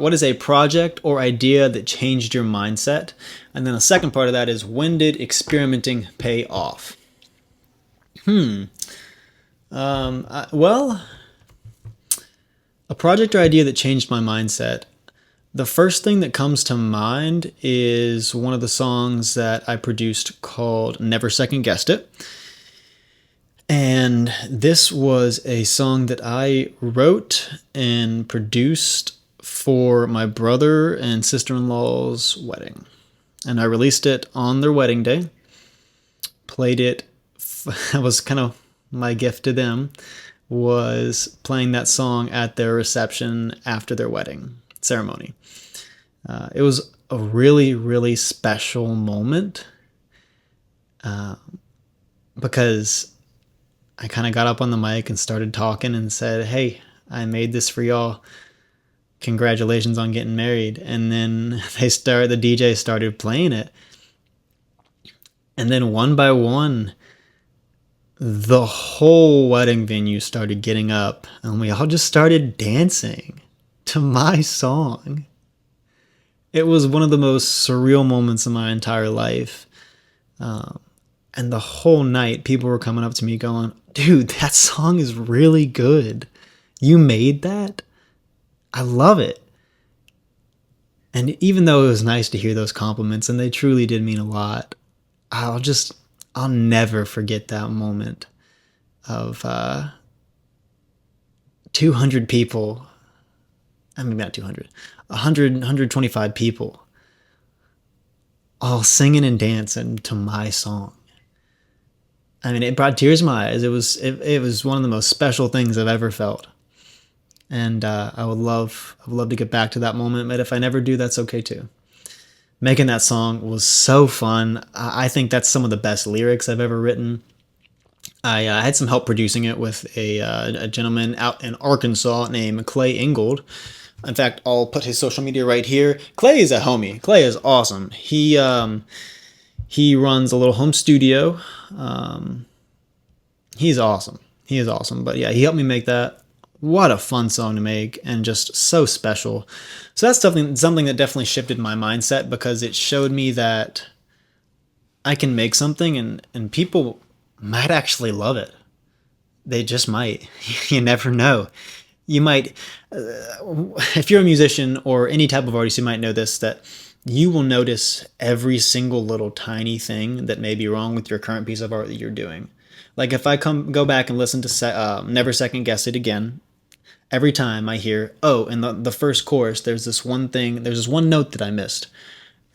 What is a project or idea that changed your mindset? And then the second part of that is, when did experimenting pay off? Well, a project or idea that changed my mindset. The first thing that comes to mind is one of the songs that I produced called Never Second Guessed It. And this was a song that I wrote and produced for my brother and sister-in-law's wedding. And I released it on their wedding day. Played it. That was kind of my gift to them, was playing that song at their reception after their wedding ceremony. It was a really, really special moment because I kind of got up on the mic and started talking and said, "Hey, I made this for y'all. Congratulations on getting married." And then the DJ started playing it. And then one by one, the whole wedding venue started getting up and we all just started dancing to my song. It was one of the most surreal moments in my entire life. And the whole night, people were coming up to me going, "Dude, that song is really good. You made that? I love it." And even though it was nice to hear those compliments, and they truly did mean a lot, I'll never forget that moment of 200 people. I mean, not 200, 100, 125 people all singing and dancing to my song. I mean, it brought tears to my eyes. It was one of the most special things I've ever felt. And I would love to get back to that moment, but if I never do, that's okay too. Making that song was so fun. I think that's some of the best lyrics I've ever written. I had some help producing it with a gentleman out in Arkansas named Clay Ingold. In fact, I'll put his social media right here. Clay is a homie. Clay is awesome. He runs a little home studio. He's awesome. He is awesome. But yeah, he helped me make that. What a fun song to make, and just so special. So that's something that definitely shifted my mindset, because it showed me that I can make something and people might actually love it. They just might. You never know. You might, if you're a musician or any type of artist, you might know this, that you will notice every single little tiny thing that may be wrong with your current piece of art that you're doing. Like if I go back and listen to Never Second Guess It again, every time I hear, oh, in the first chorus, there's this one note that I missed.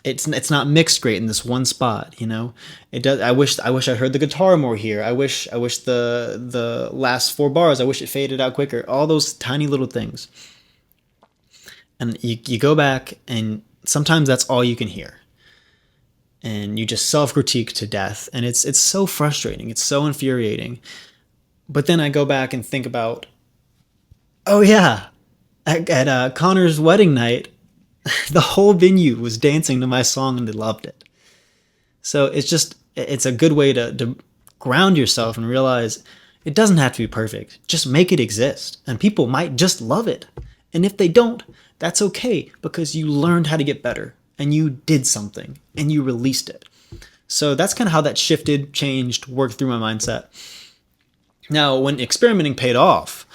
It's not mixed great in this one spot, you know. It does. I wish I heard the guitar more here. I wish the last 4 bars, I wish it faded out quicker. All those tiny little things. And you go back, and sometimes that's all you can hear. And you just self-critique to death, and it's so frustrating. It's so infuriating. But then I go back and think about, oh yeah, at Connor's wedding night, the whole venue was dancing to my song and they loved it. So it's a good way to ground yourself and realize it doesn't have to be perfect. Just make it exist, and people might just love it. And if they don't, that's okay, because you learned how to get better and you did something and you released it. So that's kind of how that shifted, changed, worked through my mindset. Now, when experimenting paid off,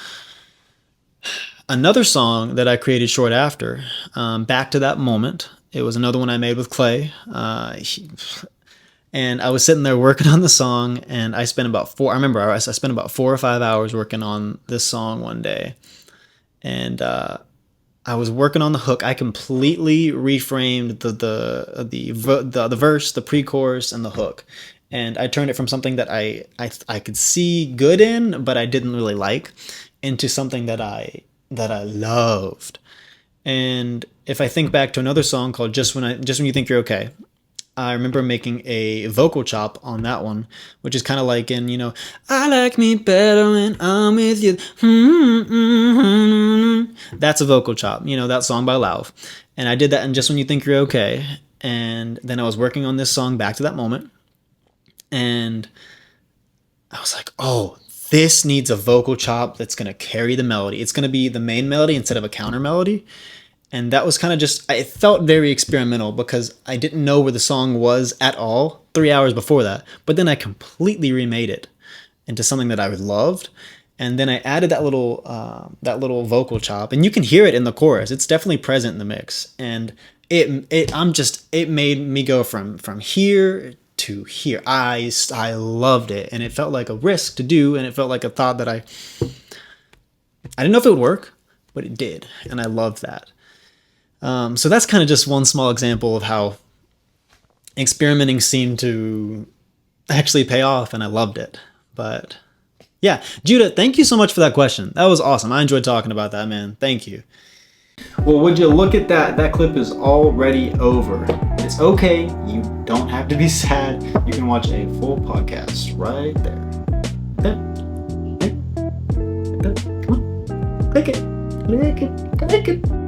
another song that I created short after, Back to That Moment. It was another one I made with Clay. And I was sitting there working on the song, and I spent about 4 or 5 hours working on this song one day. And I was working on the hook. I completely reframed the verse, the pre-chorus, and the hook. And I turned it from something that I could see good in, but I didn't really like, into something that I loved. And if I think back to another song called Just When You Think You're Okay, I remember making a vocal chop on that one, which is kind of like in, I like me better when I'm with you. That's a vocal chop, that song by Lauv. And I did that in Just When You Think You're Okay. And then I was working on this song, Back to That Moment. And I was like, oh, this needs a vocal chop that's going to carry the melody. It's going to be the main melody instead of a counter melody. And that was kind of just, it felt very experimental because I didn't know where the song was at all 3 hours before that. But then I completely remade it into something that I loved. And then I added that little vocal chop, and you can hear it in the chorus. It's definitely present in the mix, and it made me go from here to here. I loved it, and it felt like a risk to do, and it felt like a thought that I didn't know if it would work, but it did, and I loved that. So that's kind of just one small example of how experimenting seemed to actually pay off, and I loved it. But yeah, Judah, thank you so much for that question. That was awesome. I enjoyed talking about that, man. Thank you. Well, would you look at that? That clip is already over. It's okay. You don't have to be sad. You can watch a full podcast right there. Click it. Click it. Click it. Click it.